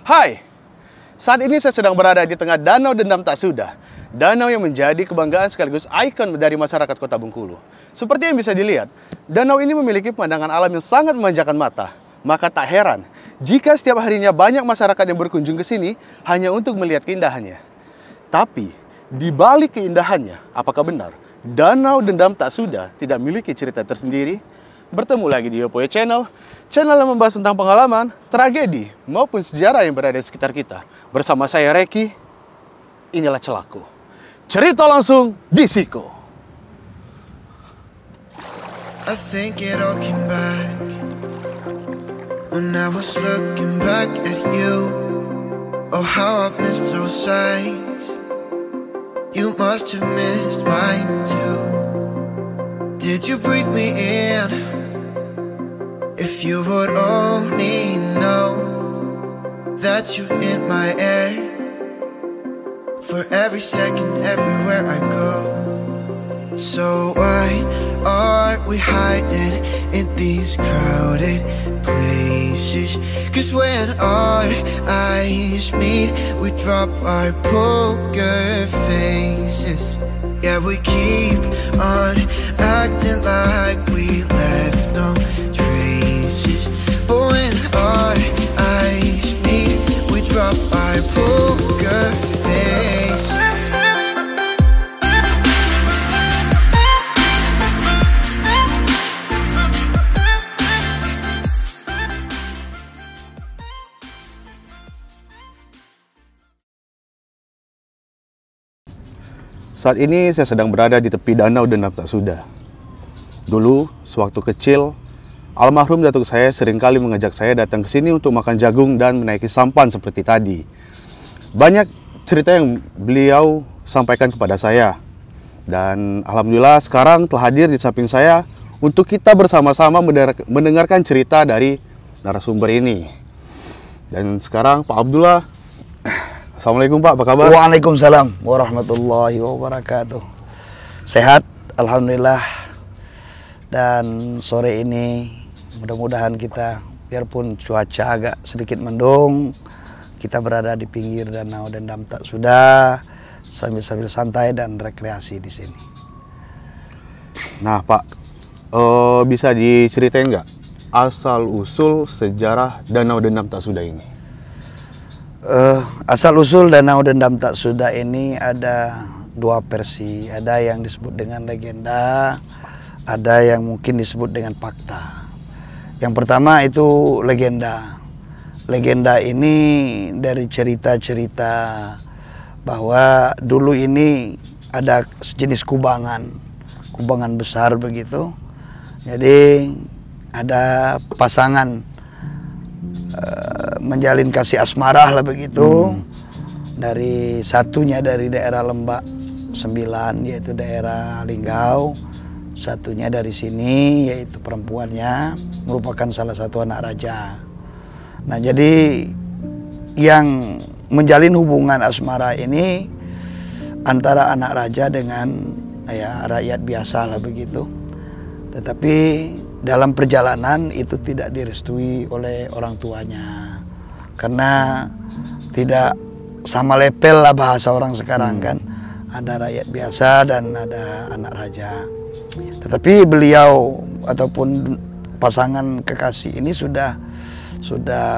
Hai, saat ini saya sedang berada di tengah Danau Dendam Tak Sudah. Danau yang menjadi kebanggaan sekaligus ikon dari masyarakat Kota Bengkulu. Seperti yang bisa dilihat, danau ini memiliki pemandangan alam yang sangat memanjakan mata. Maka tak heran jika setiap harinya banyak masyarakat yang berkunjung ke sini hanya untuk melihat keindahannya. Tapi, di balik keindahannya, apakah benar Danau Dendam Tak Sudah tidak memiliki cerita tersendiri? Bertemu lagi di Yopoyo Channel, channel yang membahas tentang pengalaman, tragedi, maupun sejarah yang berada di sekitar kita. Bersama saya Reki, inilah Celaku. Cerita langsung di Siko. I think it all came back when I was looking back at you. Oh, how I've missed those sights. You must have missed mine too. Did you breathe me in? If you would only know that you're in my air, for every second, everywhere I go. So why are we hiding in these crowded places? 'Cause when our eyes meet, we drop our poker faces. Yeah, we keep on acting like we left no traces. But when our eyes meet, we drop our poker face. Saat ini saya sedang berada di tepi Danau Dendam Tak Sudah. Dulu, sewaktu kecil, almarhum datuk saya seringkali mengajak saya datang ke sini untuk makan jagung dan menaiki sampan seperti tadi. Banyak cerita yang beliau sampaikan kepada saya. Dan alhamdulillah sekarang telah hadir di samping saya untuk kita bersama-sama mendengarkan cerita dari narasumber ini. Dan sekarang Pak Abdullah. Assalamualaikum Pak, apa kabar? Waalaikumsalam warahmatullahi wabarakatuh. Sehat, alhamdulillah. Dan sore ini mudah-mudahan kita, biarpun cuaca agak sedikit mendung, kita berada di pinggir Danau Dendam Tak Sudah sambil santai dan rekreasi di sini. Nah Pak, bisa diceritain nggak asal usul sejarah Danau Dendam Tak Sudah ini? Asal-usul Danau Dendam Tak Sudah ini ada dua versi. Ada yang disebut dengan legenda, ada yang mungkin disebut dengan fakta. Yang pertama itu legenda. Legenda ini dari cerita-cerita bahwa dulu ini ada sejenis kubangan besar begitu. Jadi ada pasangan menjalin kasih asmara lah begitu. Dari satunya dari daerah Lembak 9 yaitu daerah Linggau, satunya dari sini yaitu perempuannya merupakan salah satu anak raja. Nah, jadi yang menjalin hubungan asmara ini antara anak raja dengan ya rakyat biasa lah begitu. Tetapi dalam perjalanan itu tidak direstui oleh orang tuanya. Karena tidak sama level lah bahasa orang sekarang kan. Ada rakyat biasa dan ada anak raja. Tetapi beliau ataupun pasangan kekasih ini sudah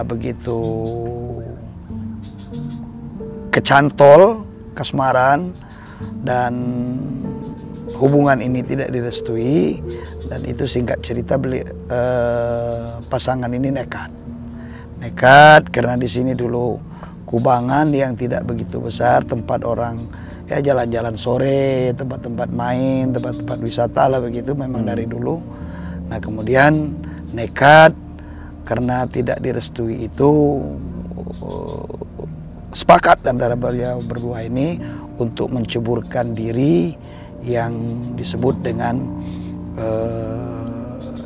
begitu kecantol, kasmaran, dan hubungan ini tidak direstui. Dan itu singkat cerita pasangan ini nekat karena di sini dulu kubangan yang tidak begitu besar, tempat orang ya jalan-jalan sore, tempat-tempat main, tempat-tempat wisata lah begitu memang dari dulu. Nah, kemudian nekat karena tidak direstui itu sepakat antara beliau berdua ini untuk menceburkan diri yang disebut dengan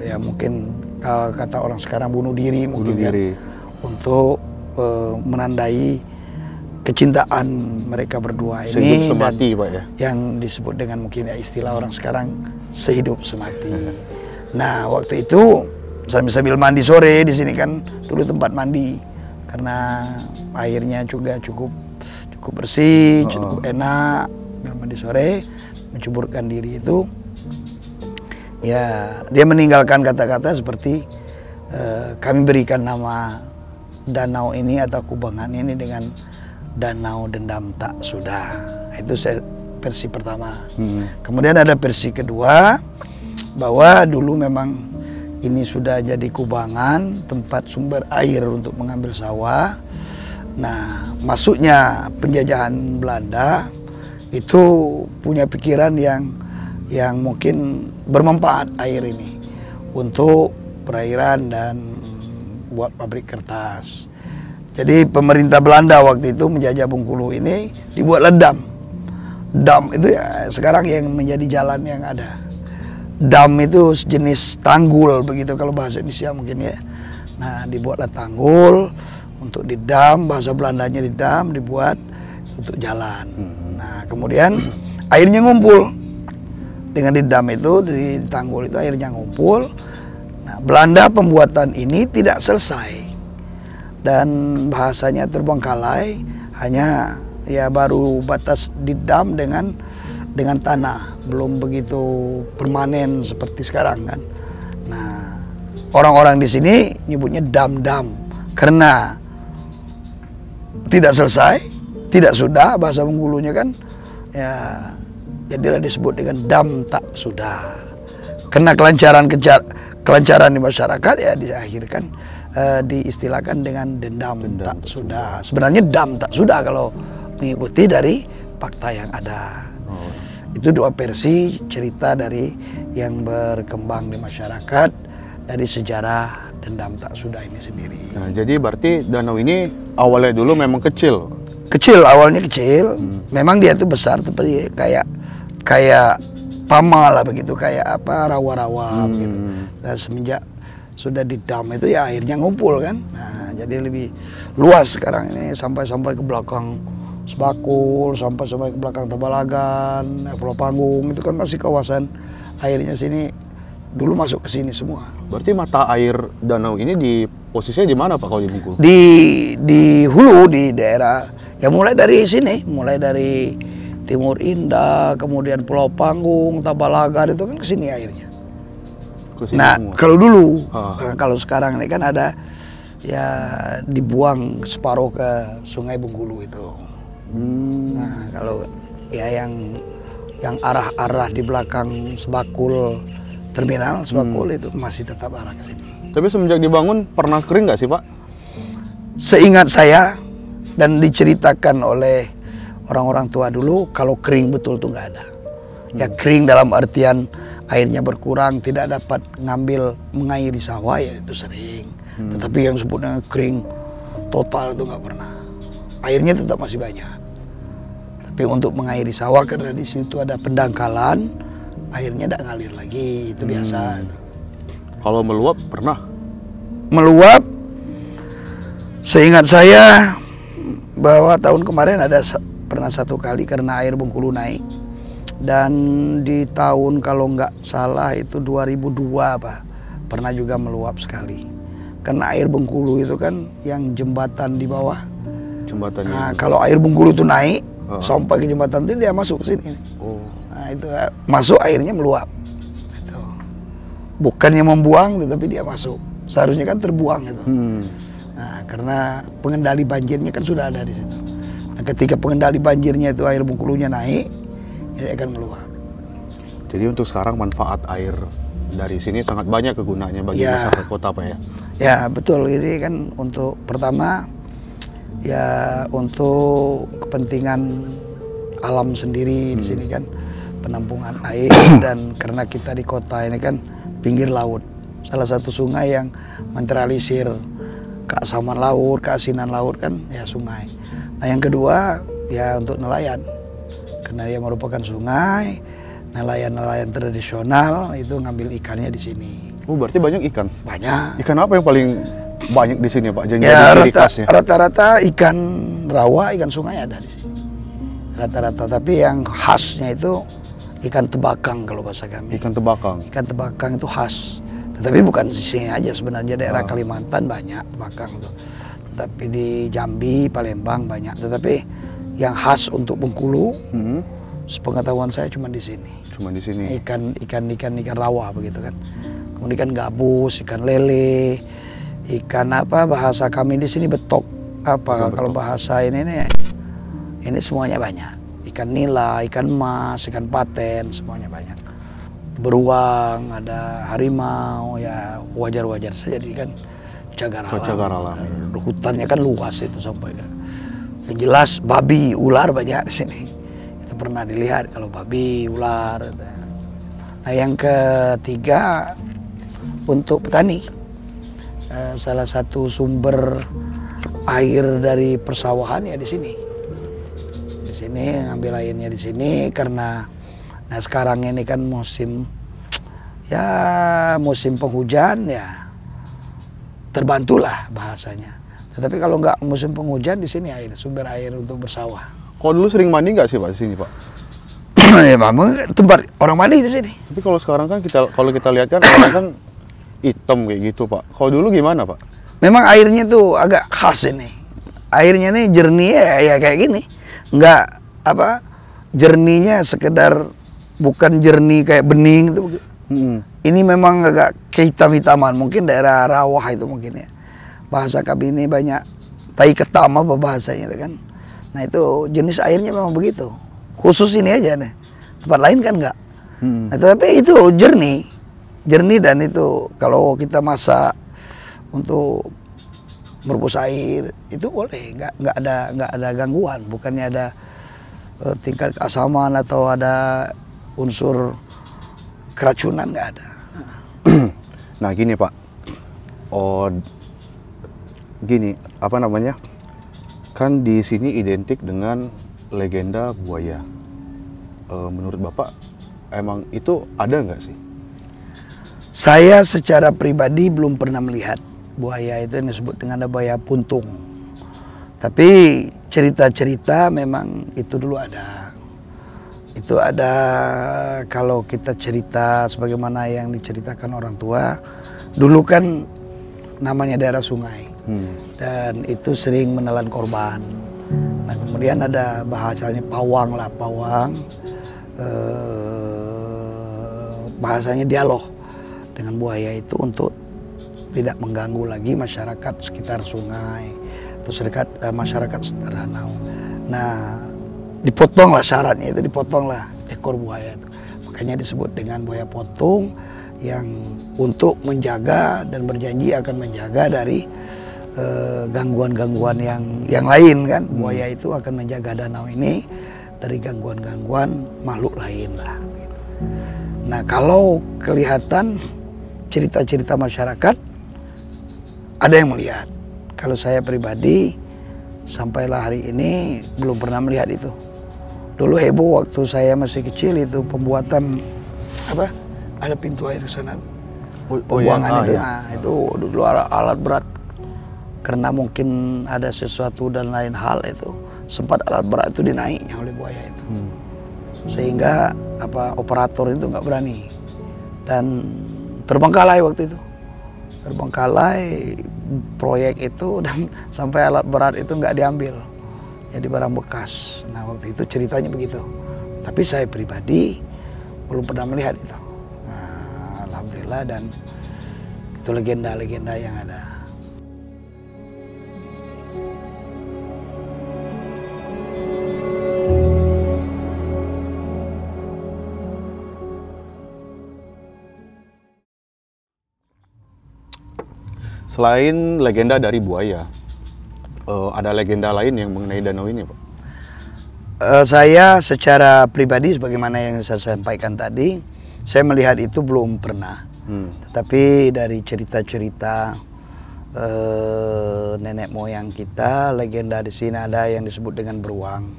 ya mungkin kalau kata orang sekarang bunuh diri mungkin ya, untuk menandai kecintaan mereka berdua ini sehidup semati Pak ya, yang disebut dengan mungkin ya istilah orang sekarang sehidup semati. Nah, waktu itu sambil mandi sore di sini kan dulu tempat mandi karena airnya juga cukup bersih, cukup enak. Mandi sore, mencuburkan diri itu, ya dia meninggalkan kata-kata seperti kami berikan nama danau ini atau kubangan ini dengan Danau Dendam Tak Sudah. Itu versi pertama. Kemudian ada versi kedua, bahwa dulu memang ini sudah jadi kubangan, tempat sumber air untuk mengambil sawah. Nah, masuknya penjajahan Belanda itu punya pikiran yang mungkin bermanfaat air ini untuk perairan dan buat pabrik kertas. Jadi pemerintah Belanda waktu itu menjajah Bengkulu ini dibuatlah dam. Dam itu ya sekarang yang menjadi jalan yang ada. Dam itu sejenis tanggul begitu kalau bahasa Indonesia mungkin ya. Nah, dibuatlah tanggul untuk didam, bahasa Belandanya didam, dibuat untuk jalan. Nah, kemudian airnya ngumpul. Dengan didam itu, di tanggul itu airnya ngumpul. Nah, Belanda pembuatan ini tidak selesai. Dan bahasanya terbengkalai, hanya ya baru batas didam dengan tanah, belum begitu permanen seperti sekarang kan. Nah, orang-orang di sini nyebutnya dam-dam karena tidak selesai, tidak sudah, bahasa Bengkulunya kan ya, jadilah disebut dengan dam tak sudah. Karena kelancaran di masyarakat ya diakhirkan diistilahkan dengan dendam tak sudah. Sebenarnya dam tak sudah kalau mengikuti dari fakta yang ada. Itu dua versi cerita dari yang berkembang di masyarakat dari sejarah Dendam Tak Sudah ini sendiri. Nah, jadi berarti danau ini awalnya dulu memang kecil. Awalnya kecil. Memang dia itu besar tapi kayak pama lah begitu, kayak apa rawa-rawa gitu. Dan semenjak sudah didam itu ya airnya ngumpul kan. Nah, jadi lebih luas sekarang ini sampai ke belakang Sebakul, sampai ke belakang Tabalagan, Pulau Panggung, itu kan masih kawasan airnya sini. Dulu masuk ke sini semua. Berarti mata air danau ini di posisinya di mana Pak kalau di Bengkulu? Di hulu, di daerah, ya mulai dari sini, mulai dari Timur Indah, kemudian Pulau Panggung, Tabalagan, itu kan ke sini airnya. Nah, semua. Kalau dulu, kalau sekarang ini kan ada ya dibuang separuh ke Sungai Bengkulu itu. Nah, kalau ya yang arah-arah di belakang Sebakul, terminal Sebakul itu masih tetap arah ke sini. Tapi semenjak dibangun pernah kering nggak sih Pak? Seingat saya dan diceritakan oleh orang-orang tua dulu, kalau kering betul tuh nggak ada. Ya kering dalam artian airnya berkurang, tidak dapat mengairi sawah ya itu sering. Tetapi yang sebutnya kering total itu nggak pernah. Airnya tetap masih banyak. Tapi untuk mengairi sawah karena di situ ada pendangkalan, airnya tidak ngalir lagi, itu biasa. Kalau meluap pernah? Meluap, seingat saya bahwa tahun kemarin pernah satu kali karena air Bengkulu naik. Dan di tahun kalau nggak salah itu 2002 Pak, pernah juga meluap sekali. Karena air Bengkulu itu kan yang jembatan di bawah. Jembatannya. Nah, kalau air Bengkulu itu naik sampai ke jembatan itu dia masuk ke sini. Nah, itu masuk airnya meluap. Itu. Bukannya membuang tetapi dia masuk. Seharusnya kan terbuang itu. Nah, karena pengendali banjirnya kan sudah ada di situ. Nah, ketika pengendali banjirnya itu air Bengkulunya naik, dia akan meluap. Jadi untuk sekarang manfaat air dari sini sangat banyak kegunaannya bagi masyarakat kota Pak ya? Ya betul, ini kan untuk pertama ya untuk kepentingan alam sendiri di sini kan, penampungan air. Dan karena kita di kota ini kan pinggir laut, salah satu sungai yang menetralisir keasaman laut, keasinan laut kan ya sungai. Nah yang kedua ya untuk nelayan. Karena dia merupakan sungai, nelayan-nelayan tradisional itu ngambil ikannya di sini. Berarti banyak ikan? Banyak. Ikan apa yang paling banyak di sini Pak? Ya rata-rata ikan rawa, ikan sungai ada di sini. Rata-rata, tapi yang khasnya itu ikan tebakang kalau bahasa kami. Ikan tebakang? Ikan tebakang itu khas. Tetapi bukan di sini aja sebenarnya, daerah Kalimantan banyak tebakang itu. tetapi di Jambi, Palembang banyak. Tetapi yang khas untuk Bengkulu, sepengetahuan saya cuma di sini. Cuma di sini. Ikan rawa begitu kan. Kemudian ikan gabus, ikan lele, ikan apa bahasa kami di sini betok. Apa kalau bahasa ini semuanya banyak. Ikan nila, ikan emas, ikan paten, semuanya banyak. Beruang, ada harimau, ya wajar-wajar saja di kan cagar alam. Hutannya kan luas itu sampai kan. Yang jelas babi, ular banyak di sini. Itu pernah dilihat kalau babi, ular. Nah yang ketiga untuk petani, salah satu sumber air dari persawahan ya di sini. Di sini ngambil airnya di sini karena sekarang ini kan musim penghujan ya terbantulah bahasanya. Tetapi kalau nggak musim penghujan di sini sumber air untuk bersawah. Kalau dulu sering mandi nggak sih Pak di sini Pak? Ya memang tempat orang mandi di sini. Tapi kalau sekarang kan kalau kita lihat kan orang kan hitam kayak gitu Pak. Kalau dulu gimana Pak? Memang airnya tuh agak khas ini. Airnya nih jernih ya kayak gini. Nggak jernihnya sekedar bukan jernih kayak bening itu. Ini memang agak kehitam-hitaman. Mungkin daerah rawa itu mungkin ya. Bahasa kami ini banyak tai ketam apa bahasanya itu kan. Nah itu jenis airnya memang begitu. Khusus ini aja nih. Tempat lain kan enggak. Nah, tapi itu jernih dan itu kalau kita masak untuk merebus air itu boleh, nggak ada gangguan, bukannya ada tingkat keasaman atau ada unsur keracunan, nggak ada. Nah gini Pak, kan di sini identik dengan legenda buaya. Menurut Bapak emang itu ada nggak sih? Saya secara pribadi belum pernah melihat buaya itu yang disebut dengan buaya puntung. Tapi cerita-cerita memang itu dulu ada. Itu ada kalau kita cerita sebagaimana yang diceritakan orang tua. Dulu kan namanya daerah sungai. Dan itu sering menelan korban. Nah kemudian ada bahasanya pawang. Bahasanya dialog dengan buaya itu untuk tidak mengganggu lagi masyarakat sekitar sungai atau masyarakat sekitar danau. Nah, dipotonglah syaratnya itu, dipotonglah ekor buaya itu. Makanya disebut dengan buaya potong yang untuk menjaga dan berjanji akan menjaga dari gangguan-gangguan yang lain kan. Buaya itu akan menjaga danau ini dari gangguan-gangguan makhluk lain lah. Nah, kalau kelihatan cerita-cerita masyarakat ada yang melihat. Kalau saya pribadi sampailah hari ini belum pernah melihat itu. Dulu heboh waktu saya masih kecil itu pembuatan ada pintu air ke sana. Pembuangan itu. Nah, itu dulu alat berat. Karena mungkin ada sesuatu dan lain hal itu sempat alat berat itu dinaiknya oleh buaya itu. Sehingga operator itu nggak berani dan terbengkalai waktu itu. Terbengkalai proyek itu dan sampai alat berat itu nggak diambil, jadi barang bekas. Nah waktu itu ceritanya begitu, tapi saya pribadi belum pernah melihat itu. Nah, alhamdulillah, dan itu legenda-legenda yang ada. Selain legenda dari buaya, ada legenda lain yang mengenai danau ini, Pak? Saya secara pribadi, sebagaimana yang saya sampaikan tadi, saya melihat itu belum pernah. Tetapi dari cerita-cerita nenek moyang kita, legenda di sini ada yang disebut dengan beruang,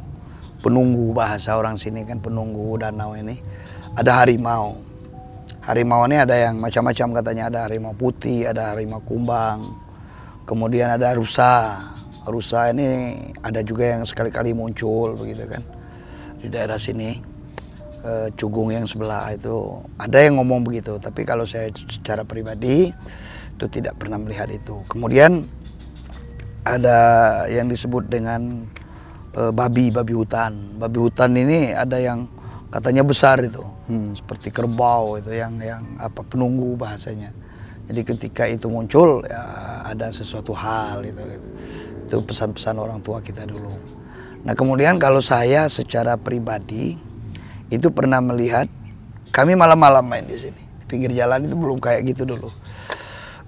penunggu, bahasa orang sini kan penunggu danau ini. Ada harimau. Harimau ini ada yang macam-macam katanya, ada harimau putih, ada harimau kumbang, kemudian ada rusa. Rusa ini ada juga yang sekali-kali muncul begitu kan di daerah sini. Cugung yang sebelah itu ada yang ngomong begitu, tapi kalau saya secara pribadi itu tidak pernah melihat itu. Kemudian ada yang disebut dengan babi hutan. Babi hutan ini ada yang katanya besar itu, seperti kerbau itu yang apa penunggu bahasanya. Jadi ketika itu muncul ya ada sesuatu hal itu. Itu pesan-pesan orang tua kita dulu. Nah kemudian kalau saya secara pribadi itu pernah melihat kami malam-malam main di sini. Pinggir jalan itu belum kayak gitu dulu.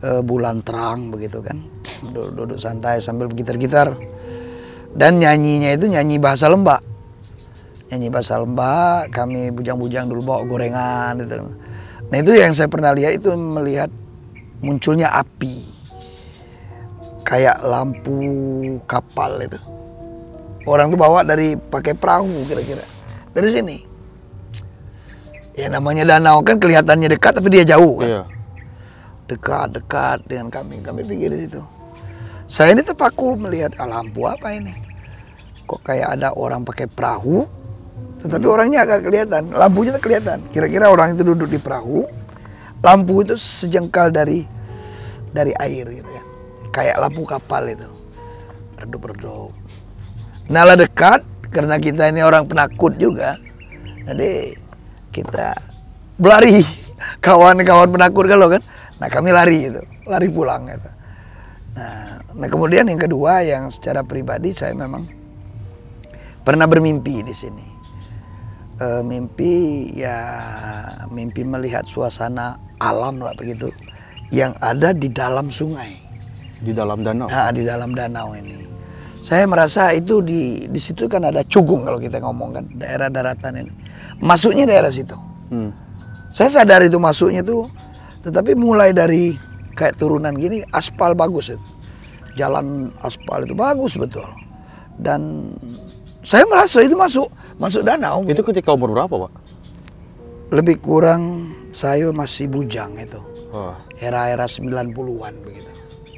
Bulan terang begitu kan, duduk santai sambil bergitar-gitar. Dan nyanyinya itu nyanyi bahasa Lembak. Nyanyi bahasa Lembak, kami bujang-bujang dulu bawa gorengan gitu. Nah itu yang saya pernah lihat itu melihat munculnya api. Kayak lampu kapal itu. Orang tuh bawa dari pakai perahu kira-kira. Dari sini. Ya namanya danau kan kelihatannya dekat tapi dia jauh kan. Iya. Dekat dengan kami pikir di situ. Saya ini terpaku melihat lampu apa ini? Kok kayak ada orang pakai perahu, tetapi orangnya agak kelihatan, lampunya tak kelihatan. Kira-kira orang itu duduk di perahu, lampu itu sejengkal dari air gitu ya, kayak lampu kapal itu, redup-redup. Nala dekat karena kita ini orang penakut juga, jadi kita berlari, kawan-kawan penakut kalau kan. Nah kami lari pulang gitu. Nah kemudian yang kedua yang secara pribadi saya memang pernah bermimpi di sini. Mimpi melihat suasana alam lah begitu, yang ada di dalam sungai. Di dalam danau. Nah, di dalam danau ini. Saya merasa itu di situ kan ada Cugung kalau kita ngomong kan, daerah daratan ini. Masuknya daerah situ. Saya sadar itu masuknya tuh. Tetapi mulai dari kayak turunan gini, aspal bagus itu. Jalan aspal itu bagus betul. Dan saya merasa itu masuk danau. Itu ketika umur berapa, Pak? Lebih kurang saya masih bujang itu. Oh. Era-era 90-an begitu.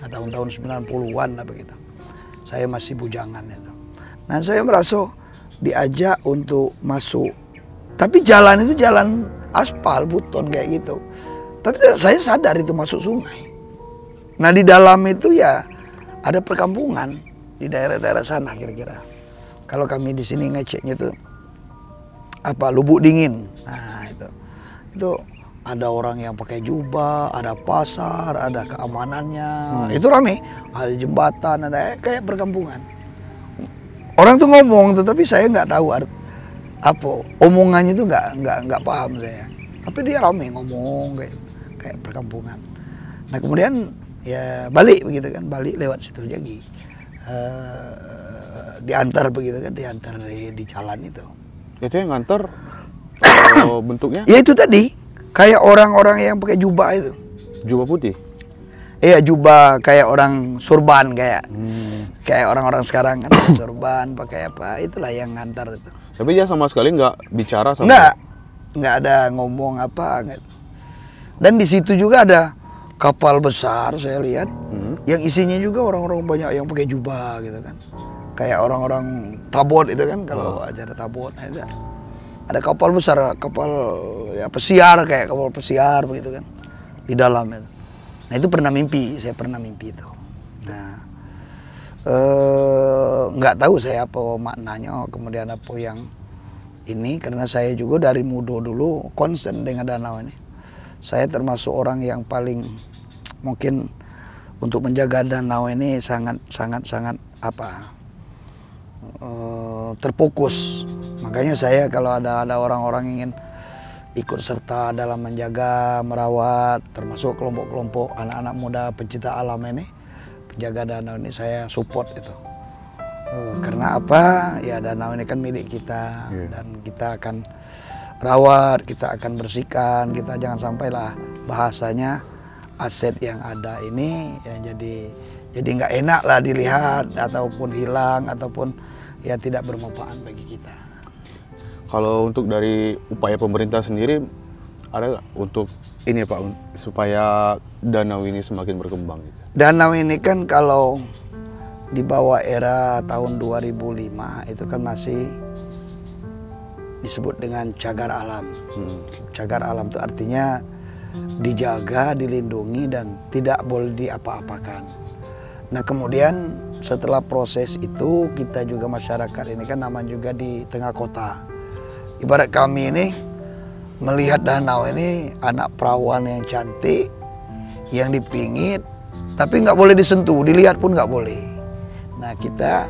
Nah, tahun-tahun 90-an lah begitu. Saya masih bujangan itu. Nah, saya merasa diajak untuk masuk. Tapi jalan itu jalan aspal, buton kayak gitu. Tapi saya sadar itu masuk sungai. Nah di dalam itu ya ada perkampungan di daerah-daerah sana kira-kira. Kalau kami di sini ngeceknya itu apa Lubuk Dingin. Nah itu ada orang yang pakai jubah, ada pasar, ada keamanannya. Itu rame, ada jembatan, ada kayak perkampungan. Orang tuh ngomong, tetapi saya nggak tahu apa omongannya itu nggak paham saya. Tapi dia rame ngomong kayak perkampungan. Nah kemudian ya balik begitu kan, balik lewat situ lagi. Diantar begitu kan, diantar di jalan itu. Itu yang nganter bentuknya? Ya itu tadi, kayak orang-orang yang pakai jubah itu. Jubah putih? Iya jubah kayak orang surban kayak orang-orang sekarang kan surban pakai apa, itulah yang ngantar itu. Tapi dia sama sekali nggak bicara sama? Nggak ada ngomong apa gitu. Dan di situ juga ada kapal besar saya lihat, yang isinya juga orang-orang banyak yang pakai jubah gitu kan, kayak orang-orang tabot itu kan kalau acara tabot. Ada kapal besar, kapal ya pesiar kayak kapal pesiar begitu kan di dalam itu. Nah itu saya pernah mimpi itu. Nah nggak tahu saya apa maknanya, kemudian apa yang ini, karena saya juga dari muda dulu concern dengan danau ini. Saya termasuk orang yang paling mungkin untuk menjaga danau ini sangat apa terfokus. Makanya saya kalau ada orang-orang ingin ikut serta dalam menjaga, merawat, termasuk kelompok-kelompok anak-anak muda pencinta alam ini, penjaga danau ini, saya support itu. Karena apa? Ya danau ini kan milik kita, dan kita akan rawat, kita akan bersihkan, kita jangan sampailah bahasanya aset yang ada ini ya jadi nggak enak lah dilihat ataupun hilang ataupun ya tidak bermanfaat bagi kita. Kalau untuk dari upaya pemerintah sendiri ada nggak untuk ini Pak, supaya danau ini semakin berkembang gitu? Danau ini kan kalau di bawah era tahun 2005 itu kan masih disebut dengan cagar alam. Cagar alam itu artinya dijaga, dilindungi dan tidak boleh diapa-apakan. Nah kemudian setelah proses itu kita juga masyarakat ini kan namanya juga di tengah kota. Ibarat kami ini melihat danau ini anak perawan yang cantik yang dipingit, tapi nggak boleh disentuh, dilihat pun nggak boleh. Nah kita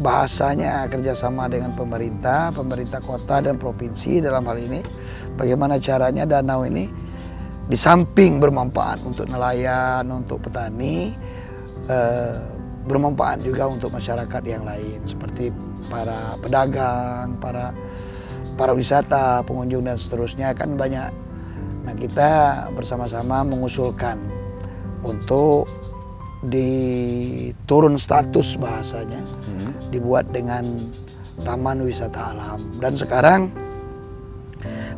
bahasanya kerjasama dengan pemerintah kota dan provinsi dalam hal ini, bagaimana caranya danau ini di samping bermanfaat untuk nelayan, untuk petani, bermanfaat juga untuk masyarakat yang lain seperti para pedagang, para wisata, pengunjung dan seterusnya kan banyak. Nah kita bersama-sama mengusulkan untuk diturun status bahasanya, dibuat dengan taman wisata alam. Dan sekarang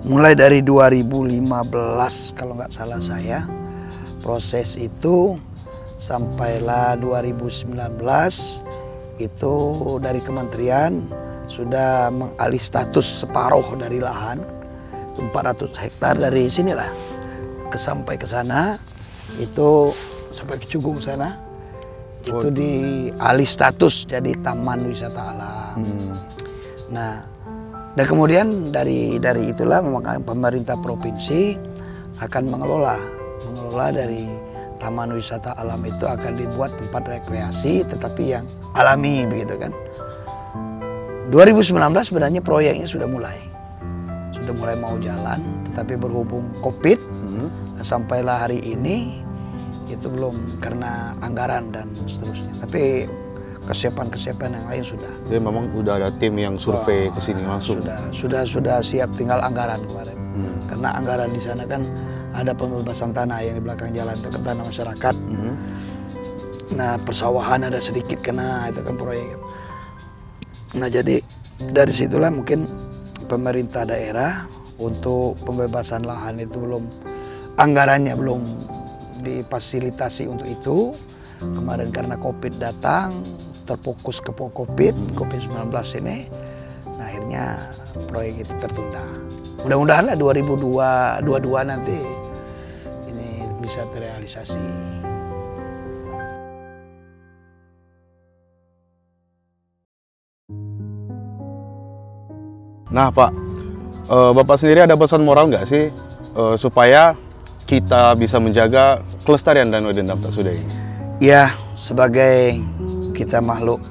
mulai dari 2015 kalau nggak salah saya, proses itu sampailah 2019 itu dari kementerian sudah mengalih status separuh dari lahan 400 hektar dari sinilah sampai ke sana, itu sampai ke Cugong sana, itu dialih status jadi taman wisata alam. Nah, dan kemudian dari itulah memang pemerintah provinsi akan mengelola dari taman wisata alam itu akan dibuat tempat rekreasi tetapi yang alami begitu kan. 2019 sebenarnya proyeknya sudah mulai mau jalan, tetapi berhubung Covid sampailah hari ini itu belum karena anggaran dan seterusnya. Tapi kesiapan yang lain sudah. Jadi memang udah ada tim yang survei ke sini langsung. Sudah siap, tinggal anggaran kemarin. Karena anggaran di sana kan ada pembebasan tanah yang di belakang jalan itu kan tanah masyarakat. Nah persawahan ada sedikit kena, itu kan proyek. Nah jadi dari situlah mungkin pemerintah daerah untuk pembebasan lahan itu anggarannya belum difasilitasi untuk itu. Kemarin karena Covid datang, terfokus ke Covid-19 ini, nah akhirnya proyek itu tertunda. Mudah-mudahan lah 2022 nanti ini bisa terrealisasi. Nah Pak, Bapak sendiri ada pesan moral nggak sih supaya kita bisa menjaga kelestarian Danau Dendam Tak Sudah ini? Ya, sebagai kita makhluk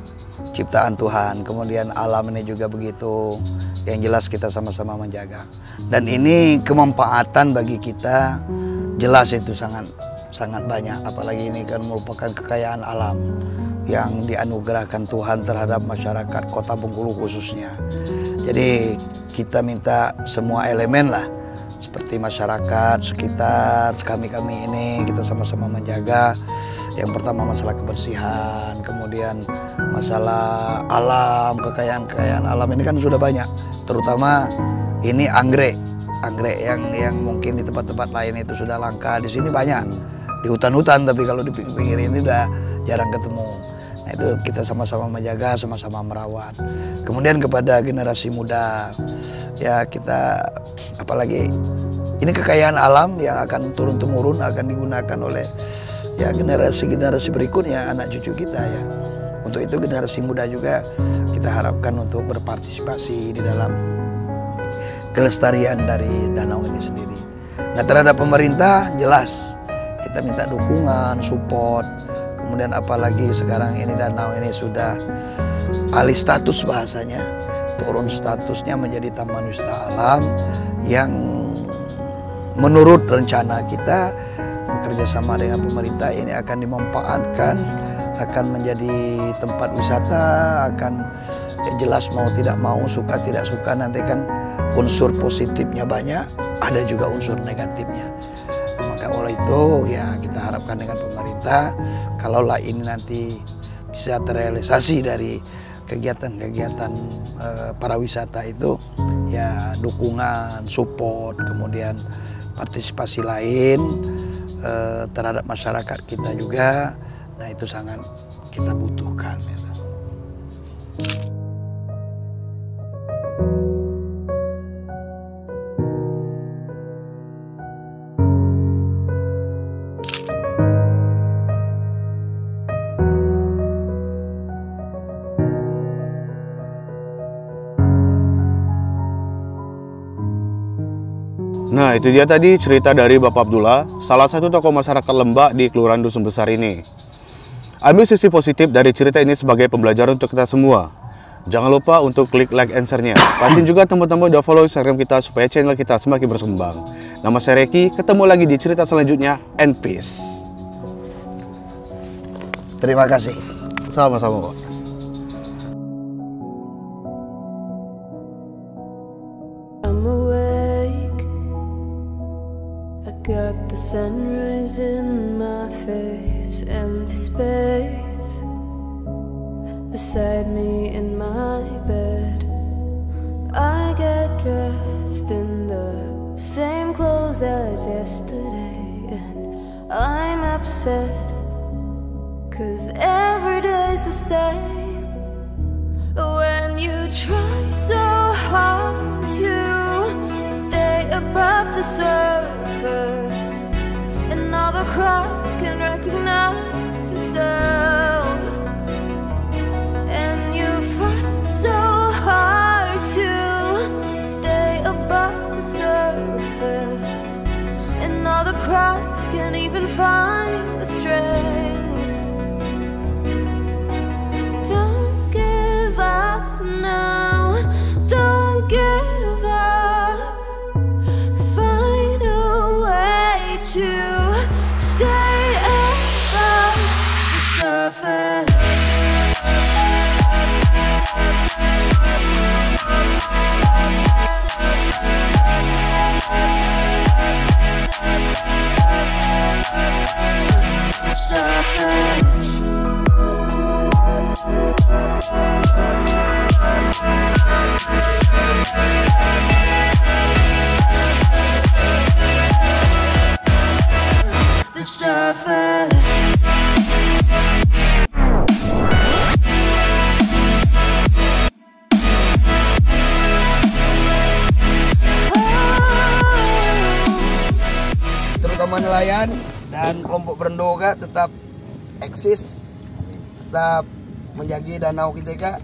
ciptaan Tuhan, kemudian alam ini juga begitu, yang jelas kita sama-sama menjaga. Dan ini kemanfaatan bagi kita jelas itu sangat banyak, apalagi ini kan merupakan kekayaan alam yang dianugerahkan Tuhan terhadap masyarakat Kota Bengkulu khususnya. Jadi kita minta semua elemen lah, seperti masyarakat sekitar kami ini kita sama-sama menjaga. Yang pertama masalah kebersihan, kemudian masalah alam, kekayaan alam ini kan sudah banyak. Terutama ini anggrek yang mungkin di tempat-tempat lain itu sudah langka, di sini banyak. Di hutan-hutan, tapi kalau di pinggir ini udah jarang ketemu. Nah itu kita sama-sama menjaga, sama-sama merawat. Kemudian kepada generasi muda, ya kita apalagi ini kekayaan alam yang akan turun-temurun, akan digunakan oleh ya generasi berikutnya, anak cucu kita ya. Untuk itu generasi muda juga kita harapkan untuk berpartisipasi di dalam kelestarian dari danau ini sendiri. Nah terhadap pemerintah jelas kita minta dukungan, support. Kemudian apalagi sekarang ini danau ini sudah alih status bahasanya, turun statusnya menjadi taman wisata alam yang menurut rencana kita bekerjasama dengan pemerintah ini akan dimanfaatkan, akan menjadi tempat wisata, akan ya jelas mau tidak mau, suka tidak suka, nanti kan unsur positifnya banyak, ada juga unsur negatifnya. Maka oleh itu ya kita harapkan dengan pemerintah, kalaulah ini nanti bisa terrealisasi dari kegiatan-kegiatan para wisata itu, ya dukungan, support, kemudian partisipasi lain terhadap masyarakat kita juga, nah itu sangat kita butuhkan. Nah, itu dia tadi cerita dari Bapak Abdullah, salah satu tokoh masyarakat Lembak di Kelurahan Dusun Besar ini. Ambil sisi positif dari cerita ini sebagai pembelajaran untuk kita semua. Jangan lupa untuk klik like and share-nya. Pastiin juga teman-teman udah follow Instagram kita supaya channel kita semakin berkembang. Nama saya Reki, ketemu lagi di cerita selanjutnya, and peace. Terima kasih. Sama-sama, Pak. I'm awake. I got the sunrise in my face, empty space beside me in my bed. I get dressed in the same clothes as yesterday, and I'm upset 'cause every day's the same. When you try so hard to stay above the surface, and all the crowds can recognize yourself, and you fight so hard to stay above the surface, and all the crowds can't even find the strength. Don't give up now, don't give up. Find a way to stay above the surface. The surface. Terutama nelayan dan kelompok berendoga tetap eksis, tetap menjaga danau kita Kak.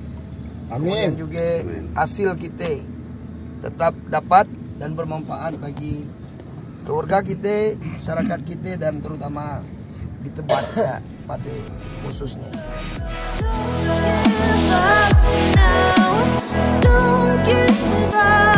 Kemudian juga hasil kita tetap dapat dan bermanfaat bagi keluarga kita, masyarakat kita, dan terutama di Tebet ya, pada khususnya. Don't give up now, don't give up.